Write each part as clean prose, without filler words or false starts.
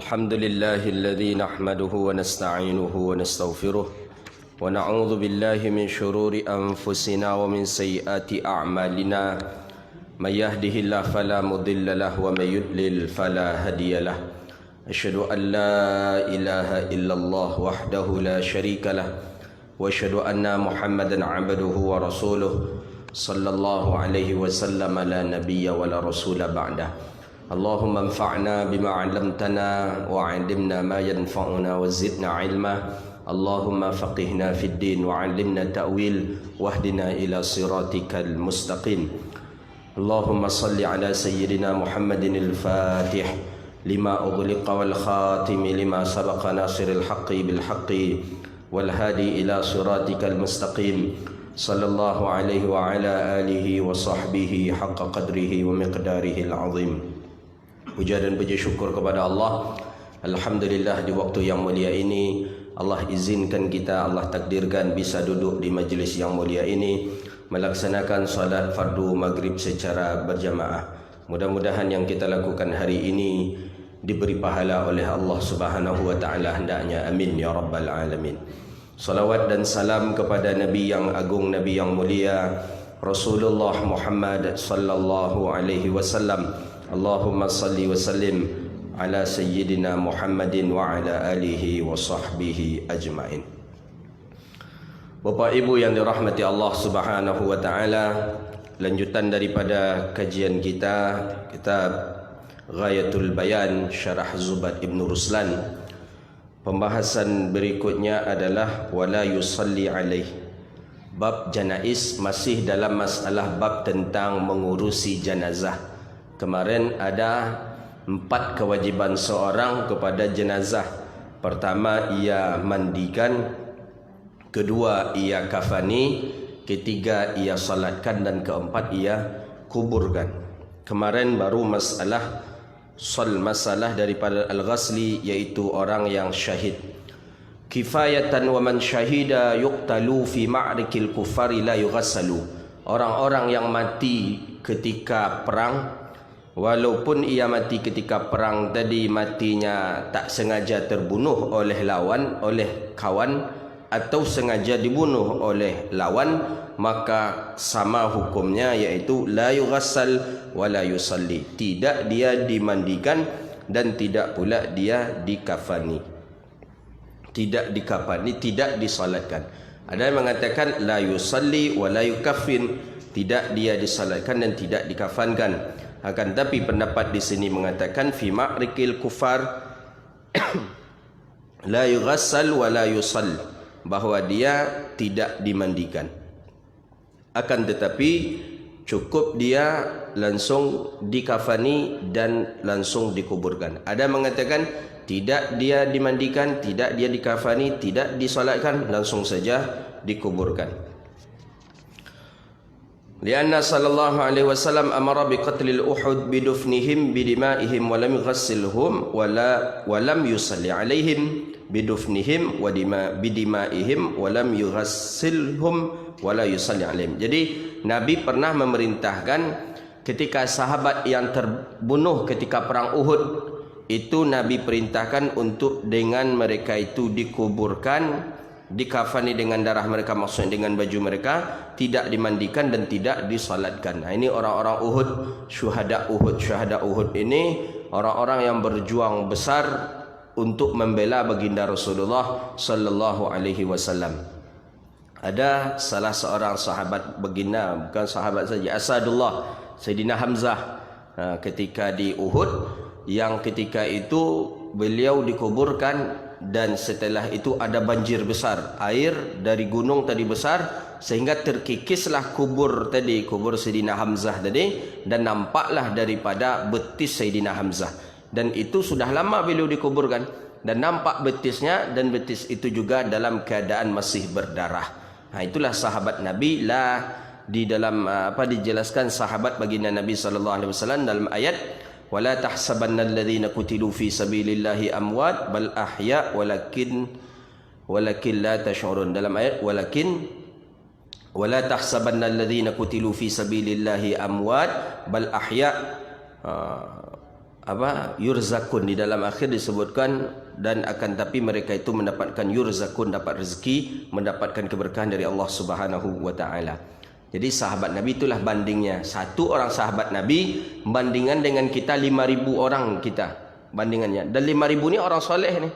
الحمد لله الذي نحمده ونستعينه ونستغفره ونعوذ بالله من شرور أنفسنا ومن سيئات أعمالنا من يهده الله فلا مضل له ومن يضلل فلا هادي له أشهد أن لا إله إلا الله وحده لا شريك له وأشهد أن محمدا عبده ورسوله صلى الله عليه وسلم لا نبي ولا رسول بعده اللهم انفعنا بما علمتنا وعلمنا ما ينفعنا وزدنا علما اللهم فقهنا في الدين وعلمنا التأويل واهدنا إلى صراطك المستقيم اللهم صل على سيدنا محمد الفاتح لما أغلق والخاتم لما سبق ناصر الحق بالحق والهادي إلى صراطك المستقيم صلى الله عليه وعلى آله وصحبه حق قدره ومقداره العظيم. Puja dan puji syukur kepada Allah. Alhamdulillah, di waktu yang mulia ini Allah izinkan kita, Allah takdirkan bisa duduk di majlis yang mulia ini melaksanakan salat fardu maghrib secara berjamaah. Mudah-mudahan yang kita lakukan hari ini diberi pahala oleh Allah Subhanahu wa taala hendaknya. Amin ya rabbal alamin. Salawat dan salam kepada Nabi yang agung, Nabi yang mulia, Rasulullah Muhammad sallallahu alaihi wasallam. Allahumma salli wa sallim ala sayyidina Muhammadin wa ala alihi wa sahbihi ajma'in. Bapak Ibu yang dirahmati Allah Subhanahu wa taala, lanjutan daripada kajian kita kitab Ghayatul Bayan Syarah Zubat Ibn Ruslan. Pembahasan berikutnya adalah wala yusalli alaih. Bab janaiz, masih dalam masalah bab tentang mengurusi jenazah. Kemarin ada 4 kewajiban seorang kepada jenazah. Pertama, ia mandikan. Kedua, ia kafani. Ketiga, ia salatkan. Dan keempat, ia kuburkan. Kemarin baru masalah daripada al-ghasli, iaitu orang yang syahid. Kifayatan wa man syahida yuqtalu fi ma'rikil kufari la yughassalu. Orang-orang yang mati ketika perang, walaupun ia mati ketika perang tadi, matinya tak sengaja terbunuh oleh lawan, oleh kawan, atau sengaja dibunuh oleh lawan, maka sama hukumnya, iaitu la yughassal wa la yusalli. Tidak dia dimandikan dan tidak pula dia dikafani. Tidak dikafani, tidak disalatkan. Ada yang mengatakan la yusalli wa la yukaffin, tidak dia disalatkan dan tidak dikafankan. Akan tapi pendapat di sini mengatakan fi ma'rikil kufar la yughassal wa la yusall, bahawa dia tidak dimandikan. Akan tetapi cukup dia langsung dikafani dan langsung dikuburkan. Ada mengatakan tidak dia dimandikan, tidak dia dikafani, tidak disolatkan, langsung saja dikuburkan. Lianna sallallahu alaihi wasallam amara biqatlil Uhud bidufnihim bidima'ihim wa lam yughassilhum wa lam yusalli alaihim bidufnihim wa bidima'ihim wa lam yughassilhum wa la yusalli alaihim. Jadi Nabi pernah memerintahkan ketika sahabat yang terbunuh ketika perang Uhud itu, Nabi perintahkan untuk dengan mereka itu dikuburkan, dikafani dengan darah mereka, maksudnya dengan baju mereka, tidak dimandikan dan tidak disalatkan. Nah, ini orang-orang Uhud, syuhada Uhud. Syuhada Uhud ini orang-orang yang berjuang besar untuk membela baginda Rasulullah sallallahu alaihi wasallam. Ada salah seorang sahabat baginda, bukan sahabat saja, Asadullah, Sayyidina Hamzah, ketika di Uhud, yang ketika itu beliau dikuburkan. Dan setelah itu ada banjir besar, air dari gunung tadi besar, sehingga terkikislah kubur tadi, kubur Sayyidina Hamzah tadi, dan nampaklah daripada betis Sayyidina Hamzah. Dan itu sudah lama beliau dikuburkan, dan nampak betisnya, dan betis itu juga dalam keadaan masih berdarah. Nah, itulah sahabat Nabi. Di dalam dijelaskan sahabat baginda Nabi sallallahu alaihi wasallam dalam ayat wala tahsabanna alladhina qutilu fi sabilillahi amwat bal ahya walakin la tash'urun. Dalam ayat wala tahsabanna alladhina qutilu fi sabilillahi amwat bal ahya yurzakun. Di dalam akhir disebutkan dan akan tapi mereka itu mendapatkan yurzakun, dapat rezeki, mendapatkan keberkahan dari Allah Subhanahu wa taala. Jadi sahabat Nabi itulah bandingnya. Satu orang sahabat Nabi bandingan dengan kita 5.000 orang kita bandingannya. Dan 5.000 ni orang soleh ni.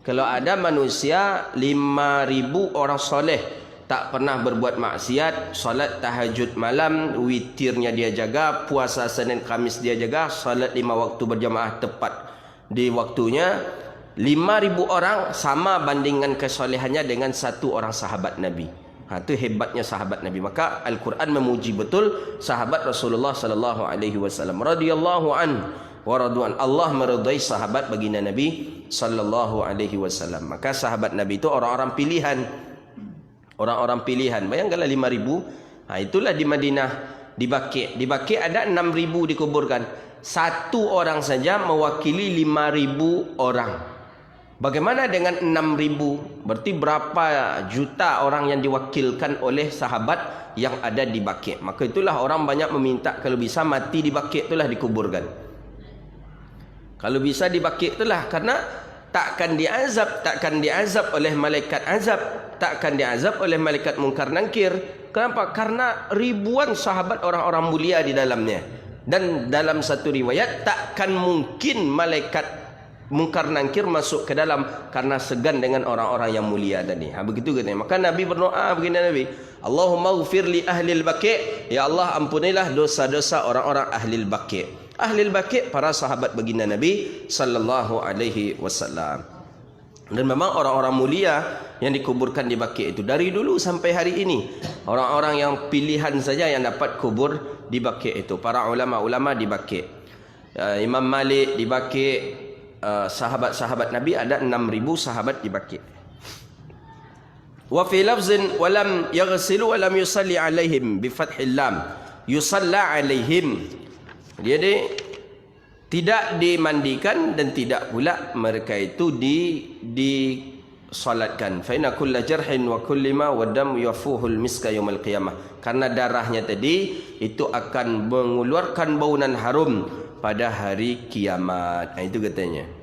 Kalau ada manusia 5.000 orang soleh, tak pernah berbuat maksiat, solat tahajud malam, witirnya dia jaga, puasa Senin Khamis dia jaga, solat 5 waktu berjamaah tepat di waktunya. 5.000 orang sama bandingkan kesolehannya dengan satu orang sahabat Nabi. Itu hebatnya sahabat Nabi. Maka Al-Quran memuji betul sahabat Rasulullah sallallahu alaihi wasallam. Radhiyallahu an wa radu'an. Allah meridai sahabat baginda Nabi sallallahu alaihi wasallam. Maka sahabat Nabi itu orang-orang pilihan. Orang-orang pilihan. Bayangkanlah 5.000. Itulah di Madinah, di Baqi'. Di Baqi' ada 6.000 dikuburkan. Satu orang saja mewakili 5.000 orang. Bagaimana dengan 6.000? Berarti berapa juta orang yang diwakilkan oleh sahabat yang ada di Baqi'. Maka itulah orang banyak meminta kalau bisa mati di Baqi' itulah dikuburkan. Kalau bisa di Baqi' itulah, karena takkan diazab oleh malaikat azab, takkan diazab oleh malaikat mungkar nangkir. Kenapa? Karena ribuan sahabat orang-orang mulia di dalamnya. Dan dalam satu riwayat takkan mungkin malaikat mungkar nangkir masuk ke dalam karena segan dengan orang-orang yang mulia tadi. Begitu katanya. Maka Nabi berdoa begini Nabi, Allahumma ghfir li ahlil Baqi', ya Allah ampunilah dosa-dosa orang-orang ahlil Baqi'. Ahlil Baqi' para sahabat baginda Nabi sallallahu alaihi wasallam. Dan memang orang-orang mulia yang dikuburkan di Baqi' itu dari dulu sampai hari ini. Orang-orang yang pilihan saja yang dapat kubur di Baqi' itu. Para ulama-ulama di Baqi'. Imam Malik di Baqi'. Sahabat-sahabat Nabi ada 6.000 sahabat di Baqi'. Wa fi lafzin wa lam yaghsilu wa lam yusalli alaihim bi fathil lam. Yusalla alaihim. Jadi tidak dimandikan dan tidak pula mereka itu disolatkan. Fa inna kulla jarhin wa kulli ma wa dam yafuhul miska yaumil qiyamah. Karena darahnya tadi itu akan mengeluarkan baunan harum pada hari kiamat. Itu katanya.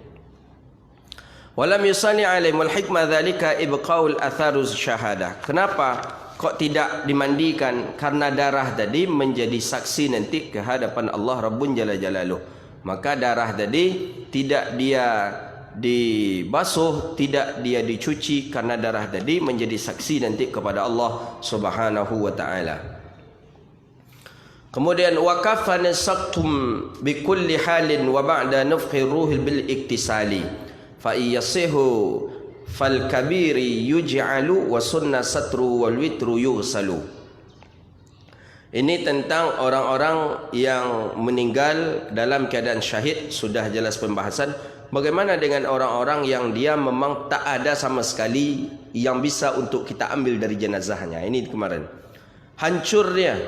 Walam yusalli alaihim wal hikmah dzalika ibqaul atharus syahadah. Kenapa kok tidak dimandikan? Karena darah tadi menjadi saksi nanti ke hadapan Allah Rabbun Jalla Jalaluh. Maka darah tadi tidak dia dibasuh, tidak dia dicuci, karena darah tadi menjadi saksi nanti kepada Allah Subhanahu wa taala. Kemudian wa kafana saqtum bi kulli halin wa ba'da nafkhir ruhil bil iktisali fa iyasihu fal kabiri yuj'alu wa sunna satru wal witru yughsalu. Ini tentang orang-orang yang meninggal dalam keadaan syahid. Sudah jelas pembahasan. Bagaimana dengan orang-orang yang dia memang tak ada sama sekali yang bisa untuk kita ambil dari jenazahnya. Ini kemarin hancur dia,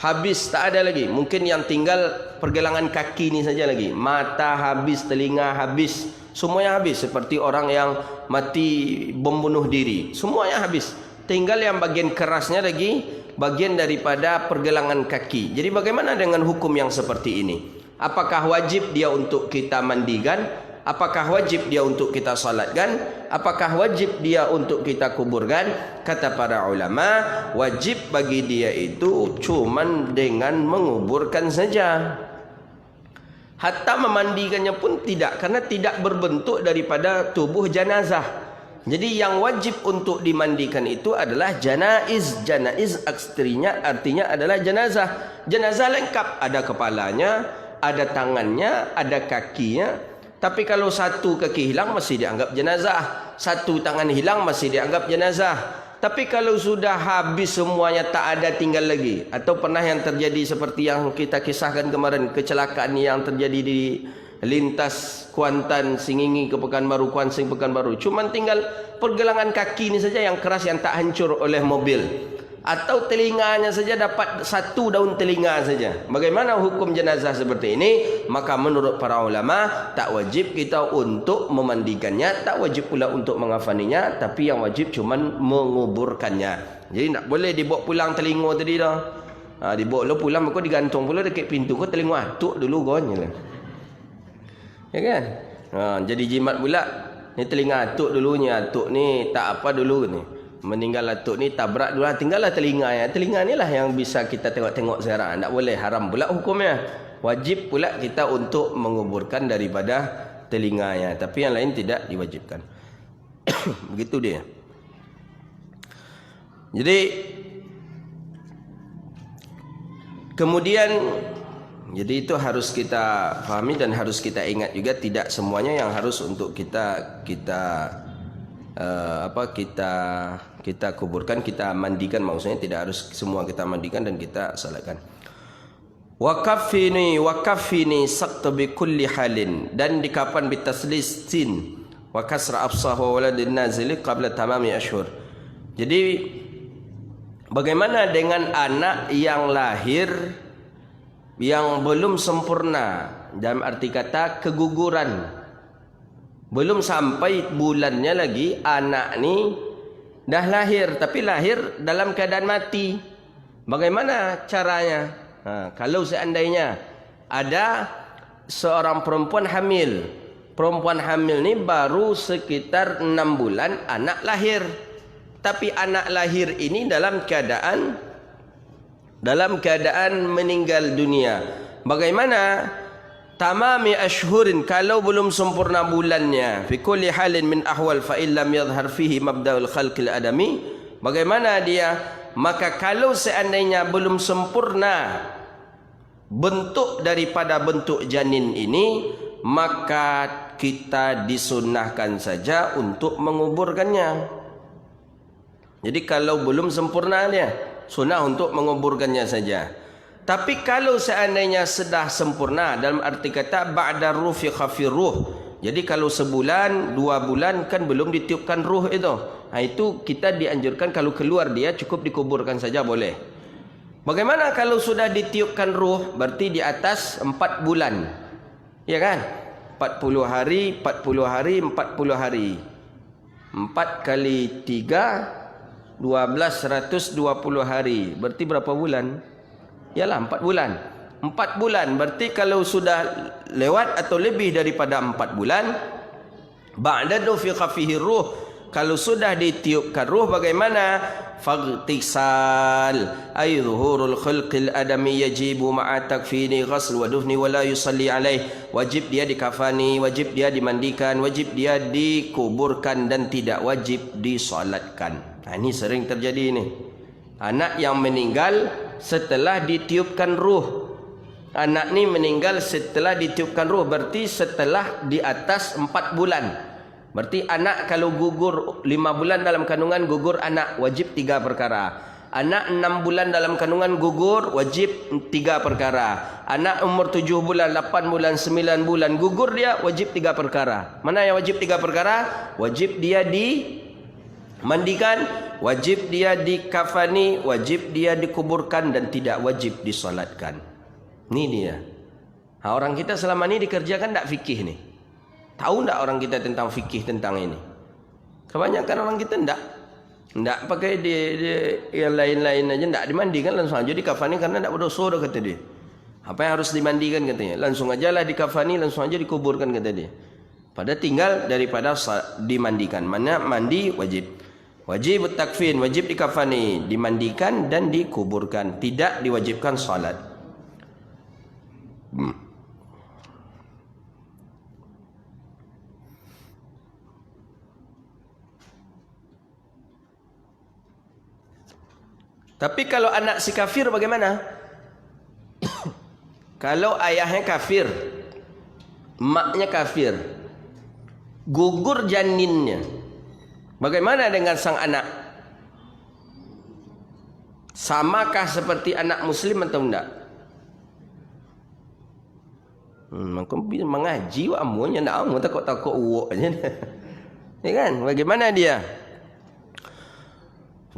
habis, tak ada lagi. Mungkin yang tinggal pergelangan kaki ni saja lagi. Mata habis, telinga habis, semuanya habis. Seperti orang yang mati bom bunuh diri, semuanya habis. Tinggal yang bagian kerasnya lagi, bagian daripada pergelangan kaki. Jadi bagaimana dengan hukum yang seperti ini? Apakah wajib dia untuk kita mandikan? Apakah wajib dia untuk kita salatkan? Apakah wajib dia untuk kita kuburkan? Kata para ulama, wajib bagi dia itu cuman dengan menguburkan saja. Hatta memandikannya pun tidak, karena tidak berbentuk daripada tubuh jenazah. Jadi yang wajib untuk dimandikan itu adalah janaiz. Janaiz artinya adalah jenazah. Jenazah lengkap, ada kepalanya, ada tangannya, ada kakinya. Tapi kalau satu kaki hilang masih dianggap jenazah, satu tangan hilang masih dianggap jenazah. Tapi kalau sudah habis semuanya, tak ada tinggal lagi, atau pernah yang terjadi seperti yang kita kisahkan kemarin, kecelakaan yang terjadi di lintas Kuantan Singingi ke Pekanbaru, Kuansing Pekanbaru, cuman tinggal pergelangan kaki ini saja yang keras, yang tak hancur oleh mobil, atau telinganya saja dapat satu daun telinga saja. Bagaimana hukum jenazah seperti ini? Maka menurut para ulama, tak wajib kita untuk memandikannya, tak wajib pula untuk mengafaninya, tapi yang wajib cuman menguburkannya. Jadi tak boleh dibawa pulang telinga tadi dah. Dibawa lo pulang, maka digantung pula dekat pintu, kau telinga atuk dulu kau. Ya kan? Jadi jimat pula. Ni telinga atuk dulunya. Atuk ni tak apa dulu ni. Meninggal atuk ni tabrak dulu. Tinggallah telinganya. Telinga ni lah yang bisa kita tengok-tengok sekarang. Tak boleh. Haram pula hukumnya. Wajib pula kita untuk menguburkan daripada telinganya. Tapi yang lain tidak diwajibkan. Begitu dia. Jadi kemudian, jadi itu harus kita fahami dan harus kita ingat juga, tidak semuanya yang harus untuk kita kuburkan, kita mandikan, maksudnya tidak harus semua kita mandikan dan kita salatkan. Wa kafini saqta bi kulli halin, dan dikapan bi taslis sin wa kasra afsah wa waladin nazili qabla tamami ashhur. Jadi bagaimana dengan anak yang lahir yang belum sempurna, dalam arti kata keguguran, belum sampai bulannya lagi, anak ni dah lahir tapi lahir dalam keadaan mati. Bagaimana caranya? Kalau seandainya ada seorang perempuan hamil, perempuan hamil ni baru sekitar 6 bulan anak lahir, tapi anak lahir ini dalam keadaan meninggal dunia. Bagaimana? Tamami ashhurin, kalau belum sempurna bulannya, fi kulli halin min ahwal fa illam yadhhar fihi mabda'ul khalqil adami. Bagaimana dia? Maka kalau seandainya belum sempurna bentuk daripada bentuk janin ini, maka kita disunnahkan saja untuk menguburkannya. Jadi kalau belum sempurna dia, sunnah untuk menguburkannya saja. Tapi kalau seandainya sudah sempurna, dalam arti kata ba'da rufi khafir ruh, jadi kalau sebulan, 2 bulan kan belum ditiupkan ruh itu, itu kita dianjurkan kalau keluar dia cukup dikuburkan saja boleh. Bagaimana kalau sudah ditiupkan ruh, berarti di atas 4 bulan, ya kan? 40 hari, 40 hari, 40 hari, 4 kali 3 1220 hari. Berarti berapa bulan? Yalah 4 bulan. 4 bulan. Berarti kalau sudah lewat atau lebih daripada 4 bulan, ba'da fi khafihi ruh, kalau sudah ditiupkan ruh, bagaimana? Faghtisal ay zuhurul khalqil adami yajibu ma'a takfini ghusl wa dufni wa la yusalli alaih. Wajib dia dikafani, wajib dia dimandikan, wajib dia dikuburkan dan tidak wajib disolatkan. Ini sering terjadi ini. Anak yang meninggal setelah ditiupkan ruh. Anak ni meninggal setelah ditiupkan ruh, berarti setelah di atas 4 bulan. Berarti anak kalau gugur 5 bulan dalam kandungan, gugur anak, wajib 3 perkara. Anak 6 bulan dalam kandungan gugur, wajib 3 perkara. Anak umur 7 bulan, 8 bulan, 9 bulan gugur dia, wajib 3 perkara. Mana yang wajib 3 perkara? Wajib dia dimandikan, wajib dia dikafani, wajib dia dikuburkan dan tidak wajib disolatkan. Ini dia. Orang kita selama ini dikerjakan tak fikih ni. Tahu tak orang kita tentang fikih tentang ini? Kebanyakan orang kita tak pakai dia yang lain-lain aja, tak dimandikan, langsung aja dikafani karena tak berdosa dah kata dia. Apa yang harus dimandikan katanya? Langsung ajalah dikafani, langsung aja dikuburkan kata dia. Pada tinggal daripada dimandikan. Mana mandi wajib. Wajib takfin, wajib dikafani, dimandikan dan dikuburkan. Tidak diwajibkan salat. Tapi kalau anak si kafir bagaimana? Kalau ayahnya kafir, maknya kafir, gugur janinnya, bagaimana dengan sang anak? Samakah seperti anak muslim atau tidak? Mengaji amunya nak amu takut uwak aja. Ya kan? Bagaimana dia?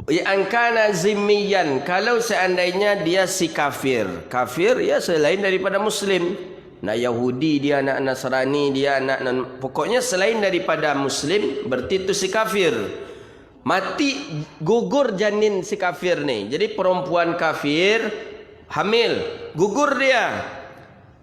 Angkana zimmiyan, kalau seandainya dia si kafir, kafir ya selain daripada muslim, nak Yahudi dia, nak Nasrani dia, pokoknya selain daripada muslim, berarti itu si kafir. Mati gugur janin si kafir ni. Jadi perempuan kafir hamil, gugur dia.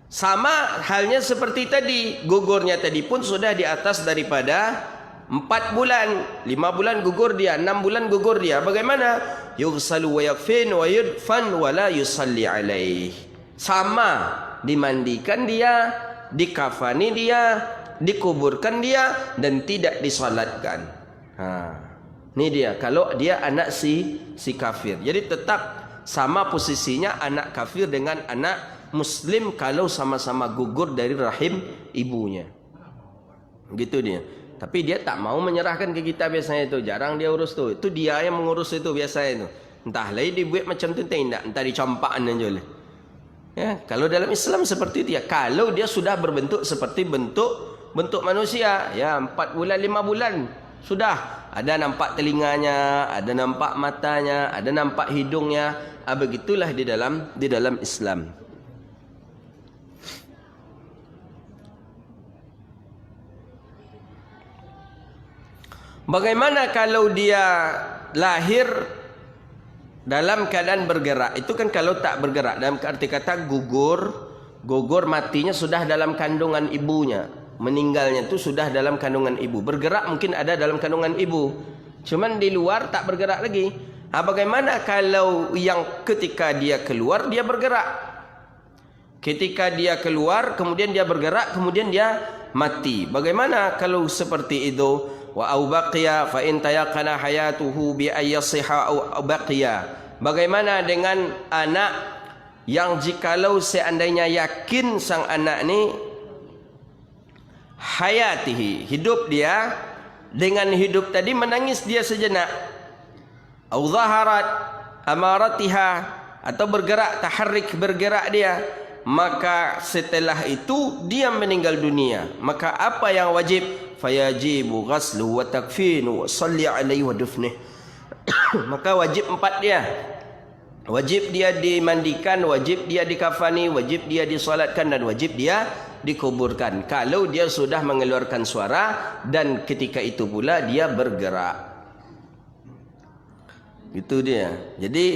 Sama halnya seperti tadi, gugurnya tadi pun sudah di atas daripada 4 bulan, 5 bulan gugur dia, 6 bulan gugur dia. Bagaimana? Yughsalu wa yakfin wa yudfan wa la yusalli alaih. Sama, dimandikan dia, dikafani dia, dikuburkan dia, dan tidak disalatkan. Ini dia, kalau dia anak si kafir. Jadi tetap sama posisinya anak kafir dengan anak Muslim kalau sama-sama gugur dari rahim ibunya. Gitu dia. Tapi dia tak mau menyerahkan ke kita biasanya itu. Jarang dia urus tu. Itu dia yang mengurus itu biasanya itu. Entah lagi dibuat macam tu tidak. Entah dicampakkan aja lah. Ya, kalau dalam Islam seperti itu ya. Kalau dia sudah berbentuk seperti bentuk manusia, ya 4 bulan 5 bulan sudah ada nampak telinganya, ada nampak matanya, ada nampak hidungnya. Begitulah di dalam Islam. Bagaimana kalau dia lahir dalam keadaan bergerak? Itu kan kalau tak bergerak. Dalam arti kata gugur matinya sudah dalam kandungan ibunya. Meninggalnya itu sudah dalam kandungan ibu. Bergerak mungkin ada dalam kandungan ibu. Cuman di luar tak bergerak lagi. Bagaimana kalau yang ketika dia keluar dia bergerak? Ketika dia keluar kemudian dia bergerak kemudian dia mati. Bagaimana kalau seperti itu? Wa au baqiya fa in tayaqana hayatuhu bi ayyasiha au baqiya. Bagaimana dengan anak yang jikalau seandainya yakin sang anak ni hayatihi, hidup dia, dengan hidup tadi menangis dia sejenak, au zaharat amaratiha, atau bergerak taharrik bergerak dia, maka setelah itu dia meninggal dunia, maka apa yang wajib? Fayajibu ghaslu wa takfinu wa salli alaihi wa dufnih. Maka wajib 4 dia. Wajib dia dimandikan, wajib dia dikafani, wajib dia disolatkan, dan wajib dia dikuburkan. Kalau dia sudah mengeluarkan suara dan ketika itu pula dia bergerak. Itu dia. Jadi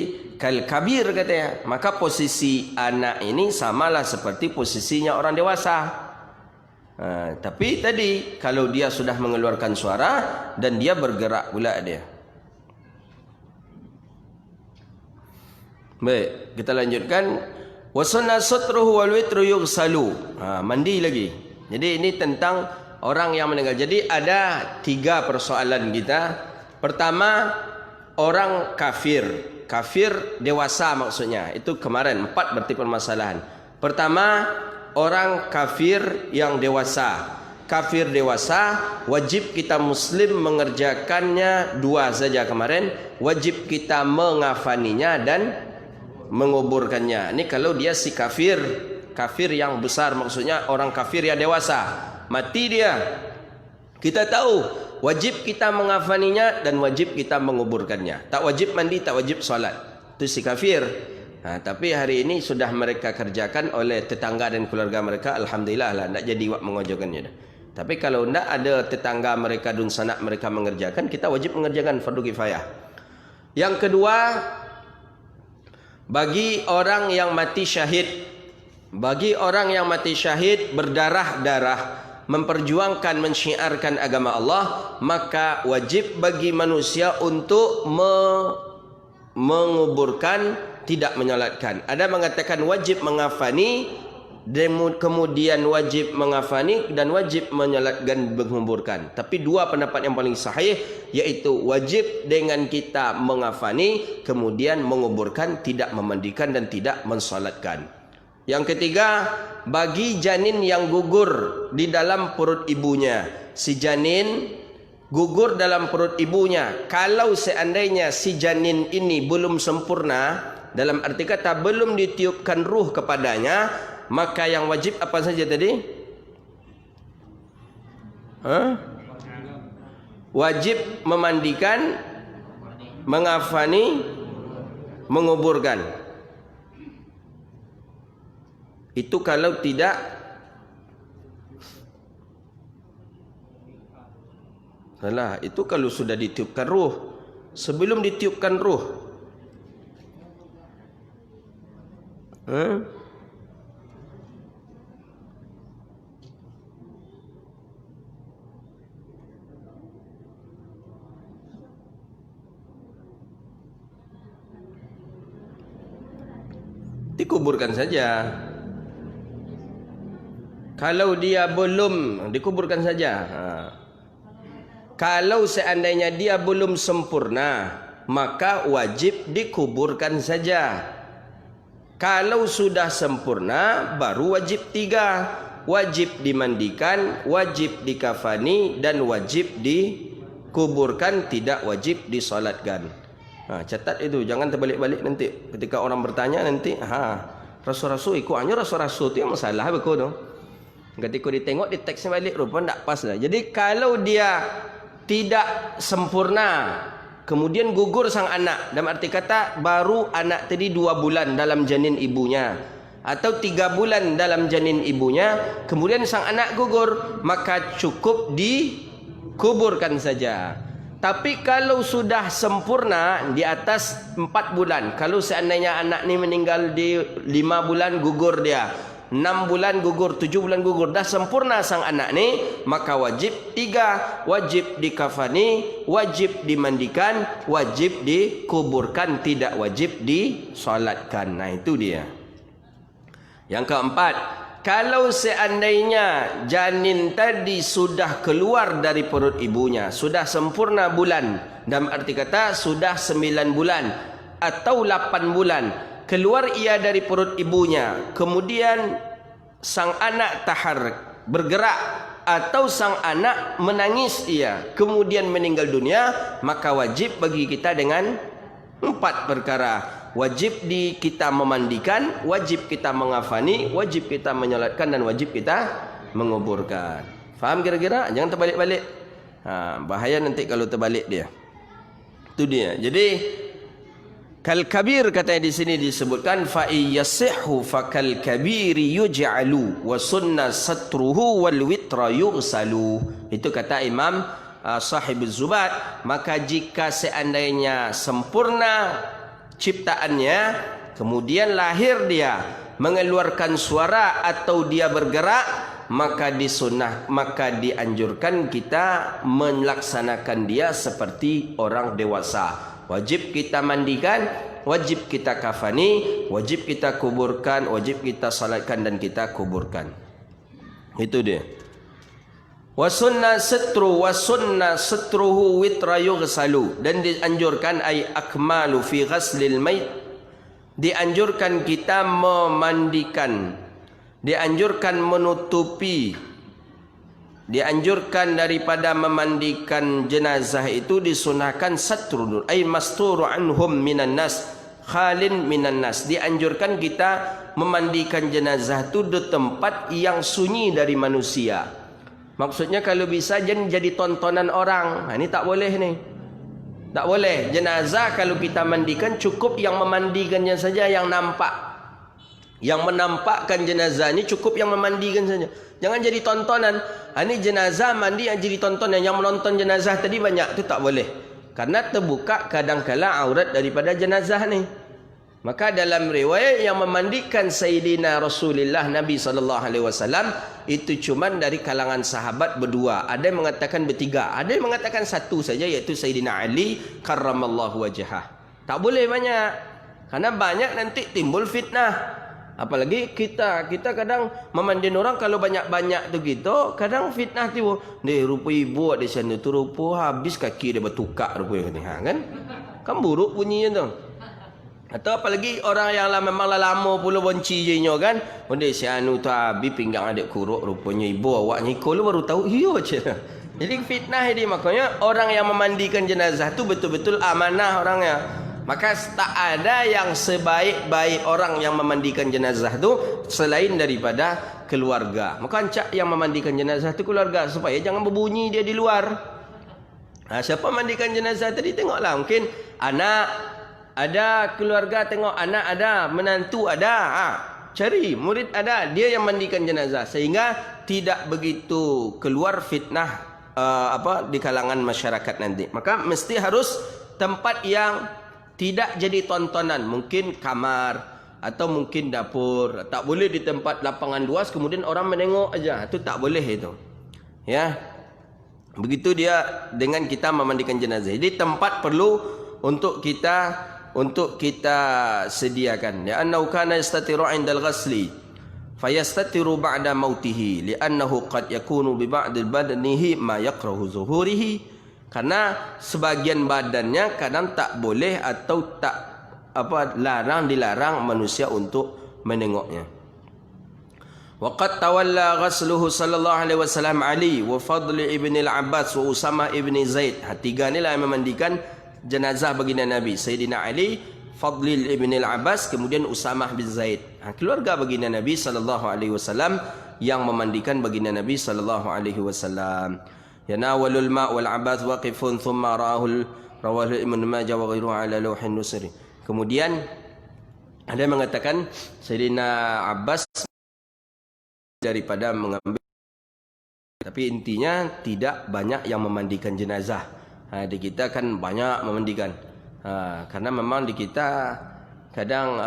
kal kabir katanya, maka posisi anak ini samalah seperti posisinya orang dewasa. Tapi tadi kalau dia sudah mengeluarkan suara dan dia bergerak pula dia. Baik, kita lanjutkan. Wasunna sutruhu wal witru yughsalu. Mandi lagi. Jadi ini tentang orang yang meninggal. Jadi ada 3 persoalan kita. Pertama, orang kafir. Kafir dewasa maksudnya. Itu kemarin 4 berarti permasalahan. Pertama, orang kafir yang dewasa. Kafir dewasa wajib kita muslim mengerjakannya 2 saja kemarin. Wajib kita mengafaninya dan menguburkannya. Ini kalau dia si kafir yang besar, maksudnya orang kafir yang dewasa. Mati dia, kita tahu wajib kita mengafaninya dan wajib kita menguburkannya. Tak wajib mandi, tak wajib solat. Itu si kafir. Tapi hari ini sudah mereka kerjakan oleh tetangga dan keluarga mereka. Alhamdulillah lah, tak jadi wak mengajarkannya dah. Tapi kalau tidak ada tetangga mereka, dun sanak mereka mengerjakan, kita wajib mengerjakan fardu kifayah. Yang kedua, bagi orang yang mati syahid, bagi orang yang mati syahid berdarah-darah, memperjuangkan, mensyiarkan agama Allah, maka wajib bagi manusia untuk menguburkan, tidak menyolatkan. Ada mengatakan wajib mengafani, kemudian wajib mengafani dan wajib menyolatkan, menguburkan. Tapi 2 pendapat yang paling sahih, yaitu wajib dengan kita mengafani, kemudian menguburkan, tidak memandikan dan tidak mensolatkan. Yang ketiga, bagi janin yang gugur di dalam perut ibunya. Si janin gugur dalam perut ibunya. Kalau seandainya si janin ini belum sempurna, dalam arti kata belum ditiupkan ruh kepadanya, maka yang wajib apa saja tadi? Wajib memandikan, mengafani, menguburkan. Itu kalau tidak salah, itu kalau sudah ditiupkan ruh. Sebelum ditiupkan ruh, dikuburkan saja. Kalau dia belum, dikuburkan saja. Kalau seandainya dia belum sempurna, maka wajib dikuburkan saja. Kalau sudah sempurna, baru wajib 3. Wajib dimandikan, wajib dikafani, dan wajib dikuburkan, tidak wajib disolatkan. Catat itu, jangan terbalik-balik nanti. Ketika orang bertanya nanti, rasul-rasul ikut hanya rasul-rasul itu yang masalah betul tu. Ketika ditengok di teksnya balik, rupa tak pas lah. Jadi kalau dia tidak sempurna, kemudian gugur sang anak, dalam arti kata baru anak tadi 2 bulan dalam janin ibunya, atau 3 bulan dalam janin ibunya, kemudian sang anak gugur, maka cukup dikuburkan saja. Tapi kalau sudah sempurna di atas 4 bulan, kalau seandainya anak ni meninggal di 5 bulan gugur dia, 6 bulan gugur, 7 bulan gugur, dah sempurna sang anak ni, maka wajib 3. Wajib dikafani, wajib dimandikan, wajib dikuburkan, tidak wajib disolatkan. Nah itu dia. Yang keempat, kalau seandainya janin tadi sudah keluar dari perut ibunya, sudah sempurna bulan, dalam arti kata sudah 9 bulan atau 8 bulan, keluar ia dari perut ibunya, kemudian sang anak taharrak, bergerak, atau sang anak menangis ia, kemudian meninggal dunia, maka wajib bagi kita dengan 4 perkara. Wajib kita memandikan, wajib kita mengafani, wajib kita menyolatkan, dan wajib kita menguburkan. Faham kira-kira? Jangan terbalik-balik. Bahaya nanti kalau terbalik dia. Itu dia. Jadi kal kabir katanya di sini disebutkan fa iyasihhu fakal kabiri yuj'alu wa sunna satruhu wal witra yughsalu. Itu kata Imam Sahibuz Zubat. Maka jika seandainya sempurna ciptaannya, kemudian lahir dia mengeluarkan suara atau dia bergerak, maka dianjurkan kita melaksanakan dia seperti orang dewasa. Wajib kita mandikan, wajib kita kafani, wajib kita kuburkan, wajib kita salatkan dan kita kuburkan. Itu dia. Wa sunna satruhu witra yughsalu, dan dianjurkan ay akmalu fi ghaslil mayt, dianjurkan kita memandikan, dianjurkan menutupi, dianjurkan daripada memandikan jenazah itu disunahkan satrun ay masturu anhum minan nas khalin minan nas, dianjurkan kita memandikan jenazah itu di tempat yang sunyi dari manusia. Maksudnya kalau bisa jangan jadi tontonan orang. Ini tak boleh ni. Tak boleh. Jenazah kalau kita mandikan cukup yang memandikannya saja yang nampak. Yang menampakkan jenazah ini cukup yang memandikan saja. Jangan jadi tontonan. Ini jenazah mandi yang jadi tontonan. Yang menonton jenazah tadi banyak. Itu tak boleh. Karena terbuka kadang-kala aurat daripada jenazah ni. Maka dalam riwayat yang memandikan Sayyidina Rasulullah Nabi SAW itu cuma dari kalangan sahabat berdua. Ada yang mengatakan bertiga, ada yang mengatakan satu saja, iaitu Sayyidina Ali karramallahu wajhah. Tak boleh banyak, karena banyak nanti timbul fitnah. Apalagi kita kadang memandikan orang, kalau banyak-banyak tu gitu, kadang fitnah timbul. Ni rupa ibu di sana tu rupa habis kaki dia bertukar rupanya kan buruk bunyinya tu. Atau apalagi orang yang memang lama pula bonci je nyo kan. Onde si anu tu habis pinggang adik kuruk, rupanya ibu awak nyikol baru tahu hiyo je. Jadi fitnah ini, makanya orang yang memandikan jenazah tu betul-betul amanah orangnya. Maka tak ada yang sebaik-baik orang yang memandikan jenazah tu selain daripada keluarga. Maka ancak yang memandikan jenazah tu keluarga, supaya jangan berbunyi dia di luar. Siapa mandikan jenazah tadi, tengoklah, mungkin anak ada, keluarga tengok, anak ada, menantu ada, cari murid ada, dia yang mandikan jenazah, sehingga tidak begitu keluar fitnah di kalangan masyarakat nanti. Maka mesti harus tempat yang tidak jadi tontonan, mungkin kamar atau mungkin dapur. Tak boleh di tempat lapangan luas kemudian orang menengok aja, itu tak boleh itu. Ya, begitu dia dengan kita memandikan jenazah. Jadi tempat perlu untuk kita untuk kita sediakan. Li'annahu kana yastatiru 'indal ghasli fayastatiru ba'da mautihi li'annahu qad yakunu bi ba'dil badanihi ma yakrahu zuhurihi. Karena sebagian badannya kadang tak boleh atau tak dilarang manusia untuk menengoknya. Waqad tawalla ghasluhu sallallahu alaihi wasallam Ali wa Fadl ibn al-Abbas wa Usamah ibn Zaid. Tiga inilah yang memandikan jenazah baginda Nabi. Sayyidina Ali, Fadl ibn al-Abbas, kemudian Usamah bin Zaid. Keluarga baginda Nabi sallallahu alaihi wasallam yang memandikan baginda Nabi sallallahu alaihi wasallam. Yanawalul ma' wal Abbas waqifun thumma rawahu Ibn Majah wa ghairuhu ala lawhin nusri. Kemudian ada yang mengatakan Sayyidina Abbas daripada mengambil, tapi intinya tidak banyak yang memandikan jenazah. Di kita kan banyak memandikan, karena memang di kita kadang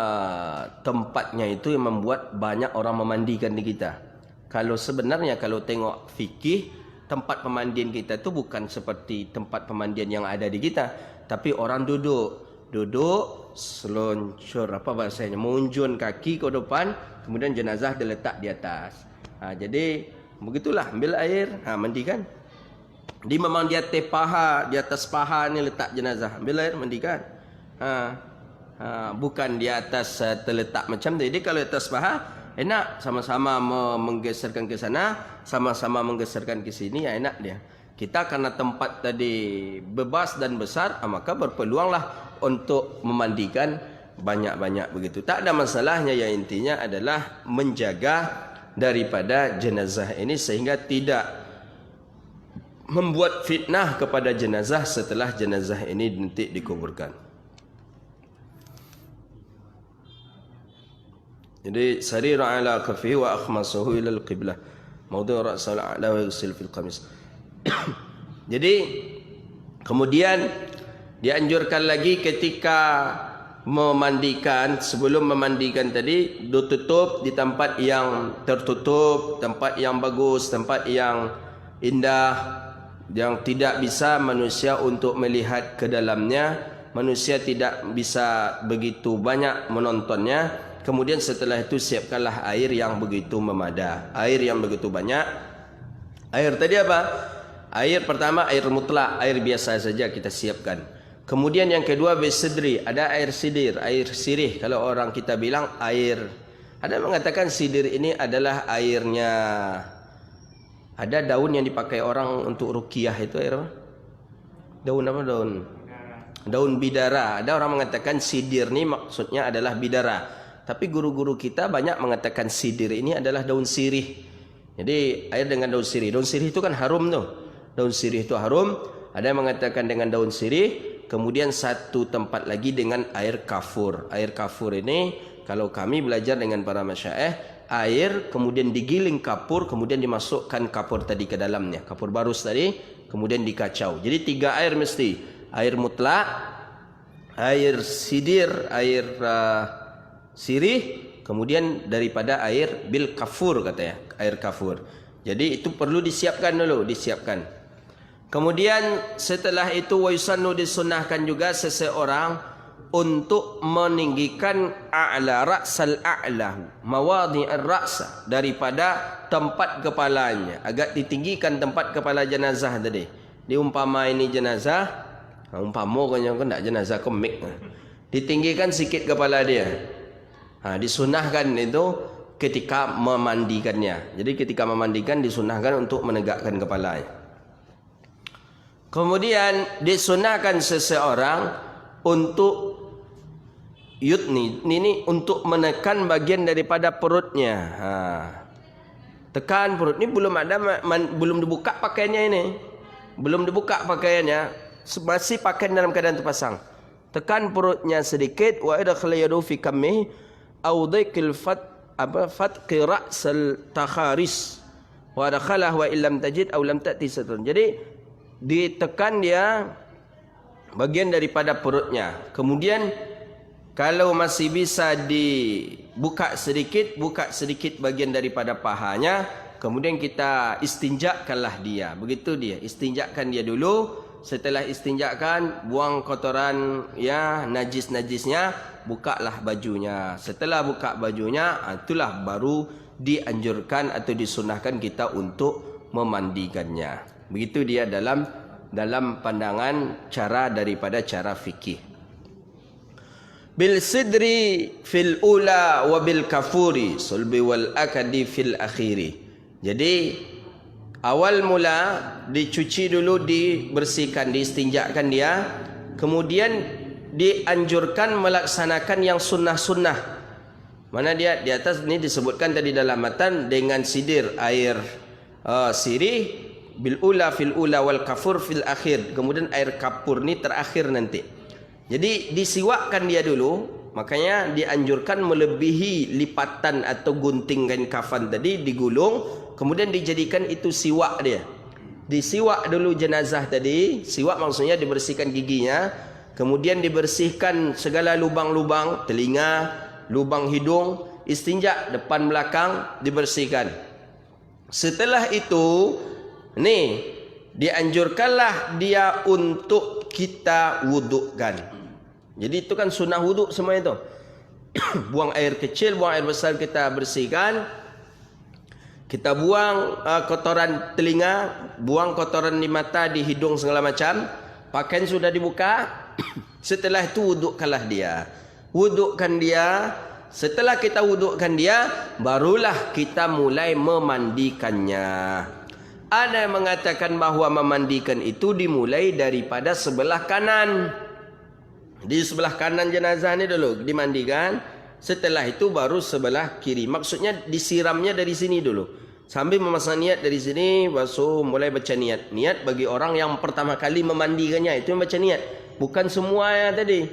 tempatnya itu yang membuat banyak orang memandikan di kita. Kalau sebenarnya kalau tengok fikih, tempat pemandian kita itu bukan seperti tempat pemandian yang ada di kita, tapi orang duduk seluncur, apa bahasanya, mengunjun kaki ke depan, kemudian jenazah diletak di atas. Jadi begitulah, ambil air, mandikan. Dia memang di atas paha, di atas paha ni letak jenazah, ambil air, mandikan. Bukan di atas terletak macam tu. Jadi kalau di atas paha enak, sama-sama menggeserkan ke sana, sama-sama menggeserkan ke sini, ya enak dia. Kita karena tempat tadi bebas dan besar, maka berpeluanglah untuk memandikan banyak-banyak begitu. Tak ada masalahnya, yang intinya adalah menjaga daripada jenazah ini sehingga tidak membuat fitnah kepada jenazah setelah jenazah ini nanti dikuburkan. Jadi sarira ala kafihi wa akhmasuhu ila al-qiblah mawdu' ra'sal a'la wa yughsil fil qamis. Jadi kemudian dianjurkan lagi ketika memandikan, sebelum memandikan tadi, tutup di tempat yang tertutup, tempat yang bagus, tempat yang indah, yang tidak bisa manusia untuk melihat ke dalamnya, manusia tidak bisa begitu banyak menontonnya. Kemudian setelah itu siapkanlah air yang begitu memada, air yang begitu banyak. Air tadi apa? Air pertama air mutlak, air biasa saja kita siapkan. Kemudian yang kedua bisidri, ada air sidir, air sirih. Kalau orang kita bilang air, ada mengatakan sidir ini adalah airnya, ada daun yang dipakai orang untuk ruqyah, itu air apa? Daun apa? Daun bidara. Ada orang mengatakan sidir ini maksudnya adalah bidara. Tapi guru-guru kita banyak mengatakan sidir ini adalah daun sirih. Jadi air dengan daun sirih. Daun sirih itu kan harum tuh. Daun sirih itu harum. Ada yang mengatakan dengan daun sirih. Kemudian satu tempat lagi dengan air kafur. Air kafur ini kalau kami belajar dengan para masyaikh, air kemudian digiling kapur, kemudian dimasukkan kapur tadi ke dalamnya, kapur barus tadi, kemudian dikacau. Jadi 3 air mesti. Air mutlak, air sidir, air sirih, kemudian daripada air bil kafur katanya, air kafur. Jadi itu perlu disiapkan dulu, disiapkan. Kemudian setelah itu wa yusannu, disunahkan juga seseorang untuk meninggikan a'la ra'sal a'lahu, mawadi' ar-ra'sa, daripada tempat kepalanya, agak ditinggikan tempat kepala jenazah tadi. Diumpama ini jenazah, umpama kan tak jenazah kemik, ditinggikan sikit kepala dia. Disunahkan itu ketika memandikannya. Jadi ketika memandikan disunahkan untuk menegakkan kepalanya. Kemudian disunahkan seseorang untuk yutni, ini untuk menekan bagian daripada perutnya. Tekan perut ini, belum dibuka pakaiannya ini, belum dibuka pakaiannya, masih pakaian dalam keadaan terpasang. Tekan perutnya sedikit, wa idkhal yadu fi kammihi aw dhikil fatqi ra'sal takharis wa dakhalah wa illam tajid aw lam ta'ti satun. Jadi ditekan dia bagian daripada perutnya. Kemudian kalau masih bisa dibuka sedikit, buka sedikit bagian daripada pahanya. Kemudian kita istinjakkanlah dia. Begitu dia, istinjakkan dia dulu setelah istinjakan, buang kotoran ya, najis-najisnya, bukalah bajunya. Setelah buka bajunya, itulah baru dianjurkan atau disunahkan kita untuk memandikannya. Begitu dia dalam pandangan cara daripada cara fikih. Bil sidri fil ula wa bil kafuri sulbi wal akadi fil akhiri. Jadi awal mula dicuci dulu, dibersihkan, diistinjakan dia, kemudian dianjurkan melaksanakan yang sunnah-sunnah. Mana dia di atas ini disebutkan tadi dalam matan dengan sidir, air sirih, bil ula fil ula wal kafur fil akhir. Kemudian air kapur ni terakhir nanti. Jadi disiwakkan dia dulu, makanya dianjurkan melebihi lipatan atau gunting kain kafan tadi, digulung, kemudian dijadikan itu siwak dia. Disiwak dulu jenazah tadi, siwak maksudnya dibersihkan giginya, kemudian dibersihkan segala lubang-lubang, telinga, lubang hidung, istinja depan belakang dibersihkan. Setelah itu, nih dianjurkanlah dia untuk kita wudukkan. Jadi itu kan sunnah wuduk semua itu. Buang air kecil, buang air besar kita bersihkan. Kita buang kotoran telinga, buang kotoran di mata, di hidung segala macam. Pakaian sudah dibuka. Setelah itu wudukkanlah dia. Wudukkan dia. Setelah kita wudukkan dia, barulah kita mulai memandikannya. Ada yang mengatakan bahawa memandikan itu dimulai daripada sebelah kanan. Di sebelah kanan jenazah ni dulu dimandikan. Setelah itu baru sebelah kiri. Maksudnya disiramnya dari sini dulu. Sambil memasang niat dari sini, basuh, mulai baca niat. Niat bagi orang yang pertama kali memandikannya, itu yang baca niat. Bukan semuanya tadi.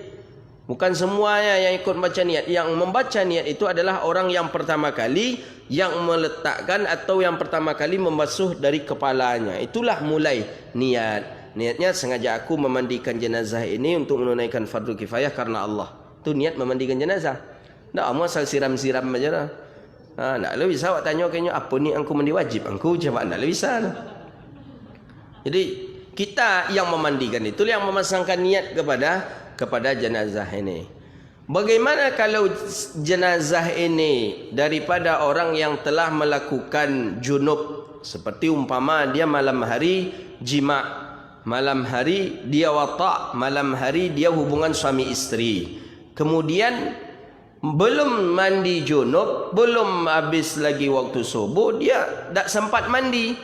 Bukan semuanya yang ikut baca niat. Yang membaca niat itu adalah orang yang pertama kali yang meletakkan atau yang pertama kali membasuh dari kepalanya. Itulah mulai niat. Niatnya sengaja aku memandikan jenazah ini untuk menunaikan fardu kifayah karena Allah. Itu niat memandikan jenazah. Tak kamu asal siram-siram aja lah. Nak lu bisa awak tanya kayaknya apa ni aku mandi wajib. Aku jawab nak lu bisa lah. Jadi kita yang memandikan itu yang memasangkan niat kepada jenazah ini. Bagaimana kalau jenazah ini daripada orang yang telah melakukan junub, seperti umpama dia malam hari jima', malam hari dia wata', malam hari dia hubungan suami isteri. Kemudian belum mandi junub, belum habis lagi waktu subuh, dia tak sempat mandi.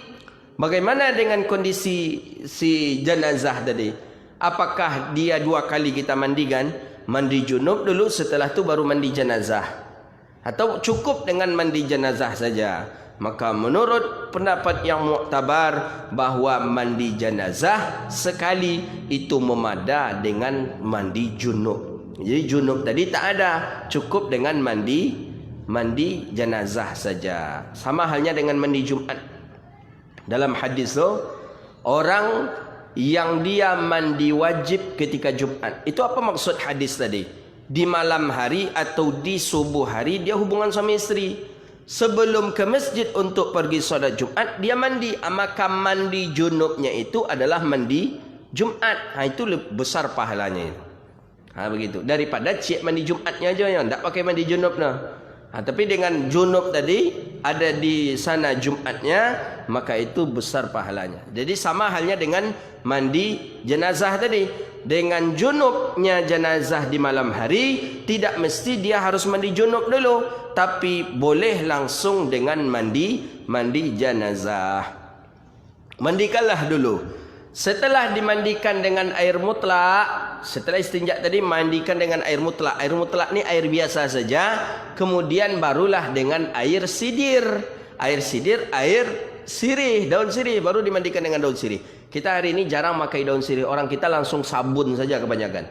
Bagaimana dengan kondisi si jenazah tadi? Apakah dia dua kali kita mandikan? Mandi junub dulu, setelah itu baru mandi jenazah, atau cukup dengan mandi jenazah saja? Maka menurut pendapat yang muktabar bahawa mandi jenazah sekali itu memada dengan mandi junub. Jadi junub tadi tak ada, cukup dengan mandi jenazah saja. Sama halnya dengan mandi Jumat. Dalam hadis tu, orang yang dia mandi wajib ketika Jumat. Itu apa maksud hadis tadi? Di malam hari atau di subuh hari dia hubungan suami isteri. Sebelum ke masjid untuk pergi solat Jumat, dia mandi. Maka mandi junubnya itu adalah mandi Jumat. Itu besar pahalanya. Begitu. Daripada cik mandi Jumatnya aja yang tak pakai mandi junub nah. Tapi dengan junub tadi ada di sana Jumatnya, maka itu besar pahalanya. Jadi sama halnya dengan mandi jenazah tadi. Dengan junubnya jenazah di malam hari, tidak mesti dia harus mandi junub dulu, tapi boleh langsung dengan mandi jenazah. Mandikanlah dulu. Setelah dimandikan dengan air mutlak, setelah istinja tadi mandikan dengan air mutlak. Air mutlak ni air biasa saja. Kemudian barulah dengan air sidir. Air sidir, air sirih, daun sirih, baru dimandikan dengan daun sirih. Kita hari ini jarang pakai daun sirih. Orang kita langsung sabun saja kebanyakan.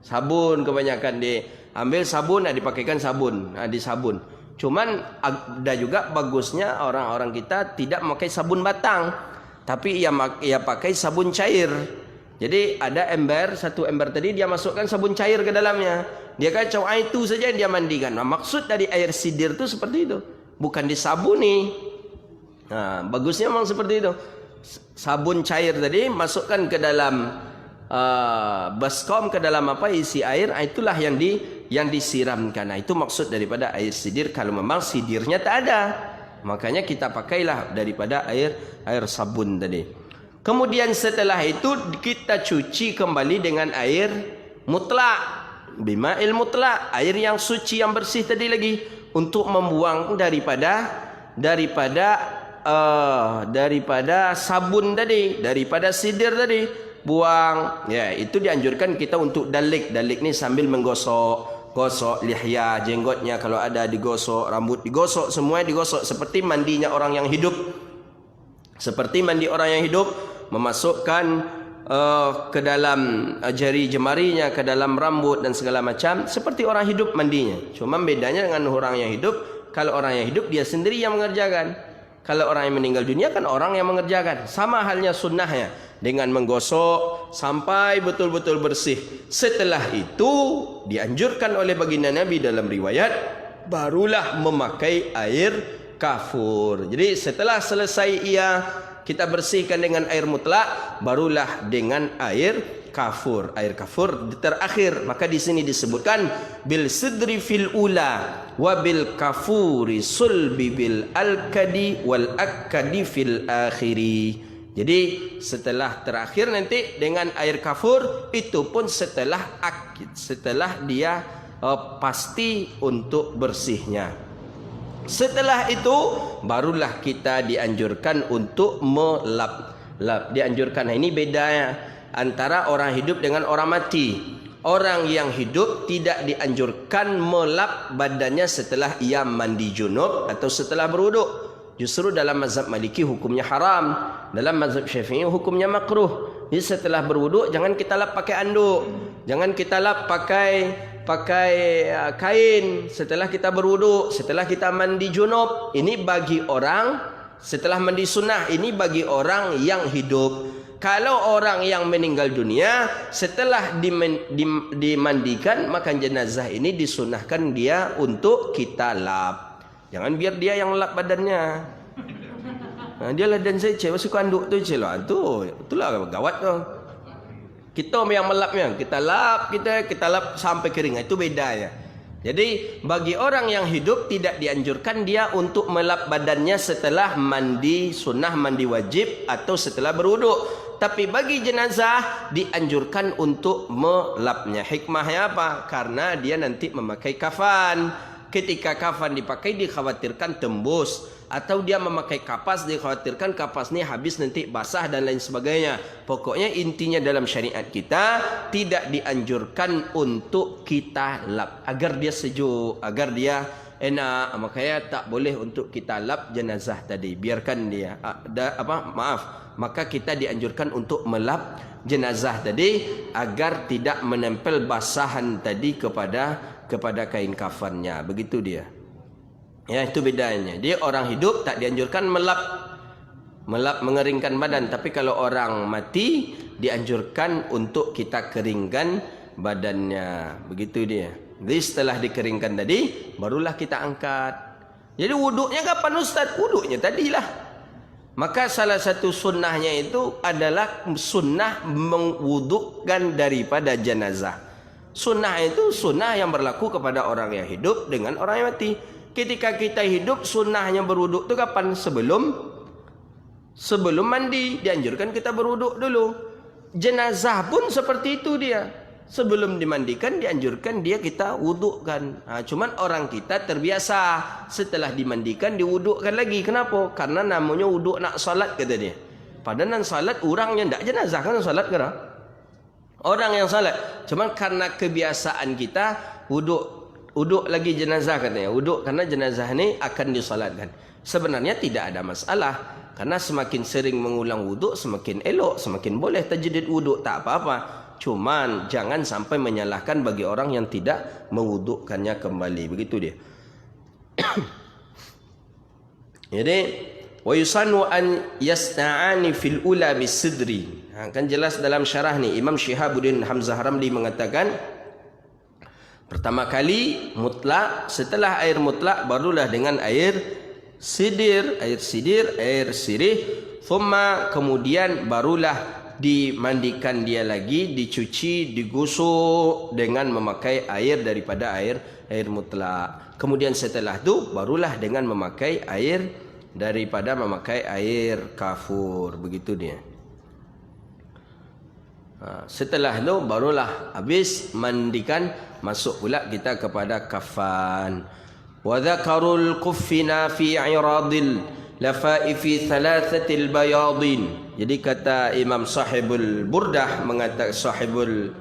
Sabun kebanyakan, diambil sabun, dipakaikan sabun, disabun. Cuman ada juga bagusnya orang-orang kita tidak memakai sabun batang, tapi ia pakai sabun cair. Jadi ada ember, satu ember tadi dia masukkan sabun cair ke dalamnya. Dia kacau itu saja dia mandikan. Nah, maksud dari air sidir itu seperti itu, bukan disabuni. Nah, bagusnya memang seperti itu. sabun cair tadi, masukkan ke dalam baskom, ke dalam apa isi air, itulah yang disiramkan. Itu maksud daripada air sidir. Kalau memang sidirnya tak ada, makanya kita pakailah daripada air sabun tadi. Kemudian setelah itu kita cuci kembali dengan air mutlak, bima'il mutlak, air yang suci yang bersih tadi lagi, untuk membuang daripada sabun tadi, daripada sidir tadi, buang. Ya, itu dianjurkan kita untuk dalik. Dalik ni sambil gosok lihya, jenggotnya kalau ada digosok, rambut digosok, semuanya digosok seperti mandinya orang yang hidup. Seperti mandi orang yang hidup, memasukkan ke dalam jari jemarinya, ke dalam rambut dan segala macam, seperti orang hidup mandinya. Cuma bedanya dengan orang yang hidup, kalau orang yang hidup dia sendiri yang mengerjakan. Kalau orang yang meninggal dunia kan orang yang mengerjakan. Sama halnya sunnahnya, dengan menggosok sampai betul-betul bersih. Setelah itu dianjurkan oleh baginda Nabi dalam riwayat, barulah memakai air kafur. Jadi setelah selesai kita bersihkan dengan air mutlak, barulah dengan air kafur. Air kafur terakhir. Maka di sini disebutkan bil sidri fil ula wa bil kafuri sulbi bil alkadi wal akadi fil akhiri. Jadi setelah terakhir nanti dengan air kafur, itu pun setelah akid, setelah dia pasti untuk bersihnya. Setelah itu barulah kita dianjurkan untuk melap. Dianjurkan. Ini bedanya antara orang hidup dengan orang mati. Orang yang hidup tidak dianjurkan melap badannya setelah ia mandi junub atau setelah berwuduk. Justru dalam mazhab Maliki hukumnya haram, dalam mazhab Syafi'i hukumnya makruh. Jadi setelah berwuduk jangan kita lap pakai anduk, jangan kita lap pakai kain setelah kita berwuduk, setelah kita mandi junub. Ini bagi orang setelah mandi sunnah, ini bagi orang yang hidup. Kalau orang yang meninggal dunia setelah dimandikan, maka jenazah ini disunnahkan dia untuk kita lap. Jangan biar dia yang lap badannya. Dia lah dan saya cewek suka anduk tu celok. Itulah gawat tu. Kita yang melapnya, kita lap sampai kering. Itu bedanya. Jadi bagi orang yang hidup tidak dianjurkan dia untuk melap badannya setelah mandi sunnah, mandi wajib atau setelah berwuduk. Tapi bagi jenazah dianjurkan untuk melapnya. Hikmahnya apa? Karena dia nanti memakai kafan. Ketika kafan dipakai dikhawatirkan tembus, atau dia memakai kapas dikhawatirkan kapas ni habis nanti basah dan lain sebagainya. Pokoknya intinya dalam syariat kita tidak dianjurkan untuk kita lap agar dia sejuk, agar dia enak. Makanya tak boleh untuk kita lap jenazah tadi, biarkan dia maka kita dianjurkan untuk melap jenazah tadi agar tidak menempel basahan tadi kepada kain kafannya. Begitu dia. Ya, itu bedanya. Dia orang hidup tak dianjurkan melap mengeringkan badan, tapi kalau orang mati dianjurkan untuk kita keringkan badannya. Begitu dia. Jadi setelah dikeringkan tadi barulah kita angkat. Jadi wuduknya kapan Ustaz? Wuduknya tadilah. Maka salah satu sunnahnya itu adalah sunnah mengwudukkan daripada jenazah. Sunnah itu sunnah yang berlaku kepada orang yang hidup dengan orang yang mati. Ketika kita hidup, sunnahnya berwuduk itu kapan? Sebelum mandi dianjurkan kita berwuduk dulu. Jenazah pun seperti itu dia. Sebelum dimandikan dianjurkan dia kita wudukkan. Cuman orang kita terbiasa setelah dimandikan diwudukkan lagi. Kenapa? Karena namanya wuduk nak salat kata dia. Padahal nak salat orangnya tidak jenazah kan salat kena. Orang yang salat. Cuman karena kebiasaan kita wuduk lagi jenazah katanya. Wuduk karena jenazah ni akan disalatkan. Sebenarnya tidak ada masalah. Karena semakin sering mengulang wuduk semakin elok, semakin boleh tajdid wuduk, tak apa-apa. Cuman jangan sampai menyalahkan bagi orang yang tidak mewudukkannya kembali. Begitu dia. Jadi wa yusannu an yasta'ani fil ula bisidri. Kan jelas dalam syarah ni Imam Syihabuddin Hamzah Ramli mengatakan pertama kali mutlak, setelah air mutlak barulah dengan air sidir, air sirih, Thumma, kemudian barulah dimandikan dia lagi, dicuci, digosok dengan memakai air daripada air mutlak. Kemudian setelah itu barulah dengan memakai air daripada memakai air kafur. Begitu dia. Setelah itu barulah habis mandikan, masuk pula kita kepada kafan. Wa dzakarul kuffina fi iradil lafaifi thalathatil bayadin. Jadi kata Imam Sahibul Burdah mengatakan, Sahibul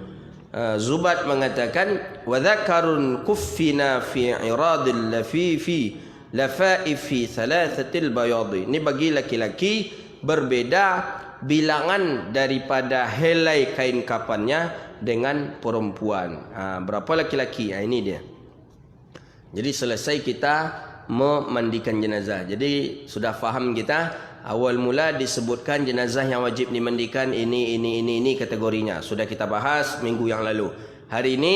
Zubat mengatakan, wa dzakarul kuffina fi iradil lafaifi thalathatil bayadin. Ini bagi laki-laki berbeda bilangan daripada helai kain kafannya dengan perempuan. Berapa laki-laki? Ini dia. Jadi selesai kita memandikan jenazah. Jadi sudah faham kita, awal mula disebutkan jenazah yang wajib dimandikan ini kategorinya. Sudah kita bahas minggu yang lalu. Hari ini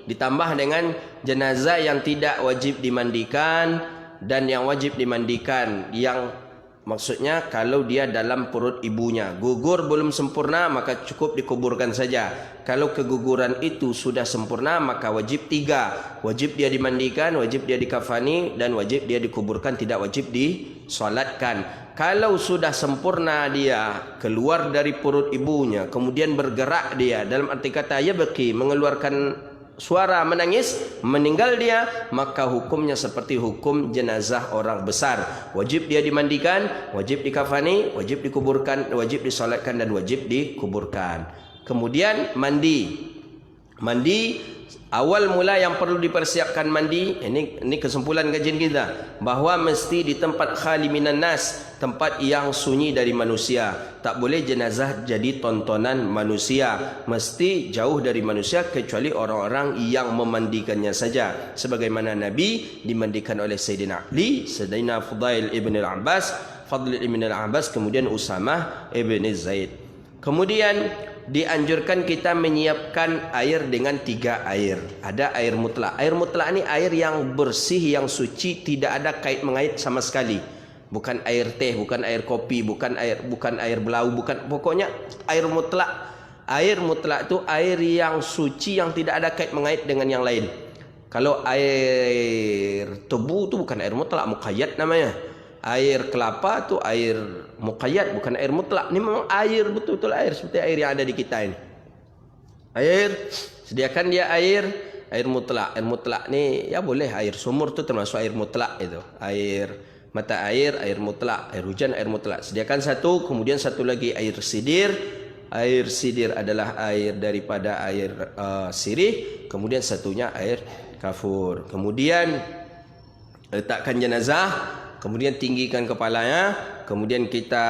ditambah dengan jenazah yang tidak wajib dimandikan dan yang wajib dimandikan, yang maksudnya kalau dia dalam perut ibunya, gugur belum sempurna maka cukup dikuburkan saja. Kalau keguguran itu sudah sempurna maka wajib 3. Wajib dia dimandikan, wajib dia dikafani, dan wajib dia dikuburkan, tidak wajib disolatkan. Kalau sudah sempurna dia keluar dari perut ibunya, kemudian bergerak dia, dalam arti kata yabki, mengeluarkan suara, menangis, meninggal dia, maka hukumnya seperti hukum jenazah orang besar. Wajib dia dimandikan, wajib dikafani, wajib dikuburkan, wajib disolatkan, dan wajib dikuburkan. Kemudian mandi. Awal mula yang perlu dipersiapkan mandi, ini kesimpulan kajian kita, bahawa mesti di tempat khali minan nas, tempat yang sunyi dari manusia. Tak boleh jenazah jadi tontonan manusia, mesti jauh dari manusia kecuali orang-orang yang memandikannya saja. Sebagaimana Nabi dimandikan oleh Sayyidina Ali, Sayyidina Fudail ibn al-Abbas, Fadl ibn al-Abbas, kemudian Usamah ibn Zaid. Kemudian dianjurkan kita menyiapkan air dengan 3 air. Ada air mutlak. Air mutlak ni air yang bersih, yang suci, tidak ada kait mengait sama sekali. Bukan air teh, bukan air kopi, bukan air belau, bukan, pokoknya air mutlak. Air mutlak itu air yang suci, yang tidak ada kait mengait dengan yang lain. Kalau air tebu tu bukan air mutlak, muqayyad namanya. Air kelapa tu air muqayyad, bukan air mutlak. Ini memang air, betul-betul air, seperti air yang ada di kita ini. Air, sediakan dia air mutlak. Air mutlak ni ya boleh air sumur tu termasuk air mutlak itu. Air mata air mutlak, air hujan air mutlak. Sediakan satu, kemudian satu lagi air sidir. Air sidir adalah air daripada air sirih, kemudian satunya air kafur. Kemudian letakkan jenazah, kemudian tinggikan kepalanya, kemudian kita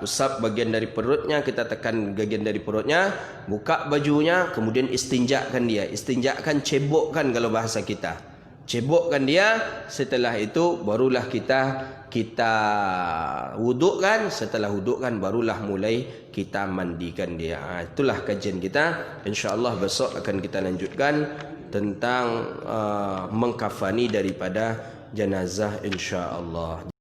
usap bagian dari perutnya, kita tekan bagian dari perutnya, buka bajunya, kemudian istinjakkan dia. Istinjakkan, cebokkan kalau bahasa kita. Cebokkan dia, setelah itu barulah kita wudukkan. Setelah wudukkan barulah mulai kita mandikan dia. Itulah kajian kita. InsyaAllah besok akan kita lanjutkan tentang mengkafani daripada jenazah, insya-Allah.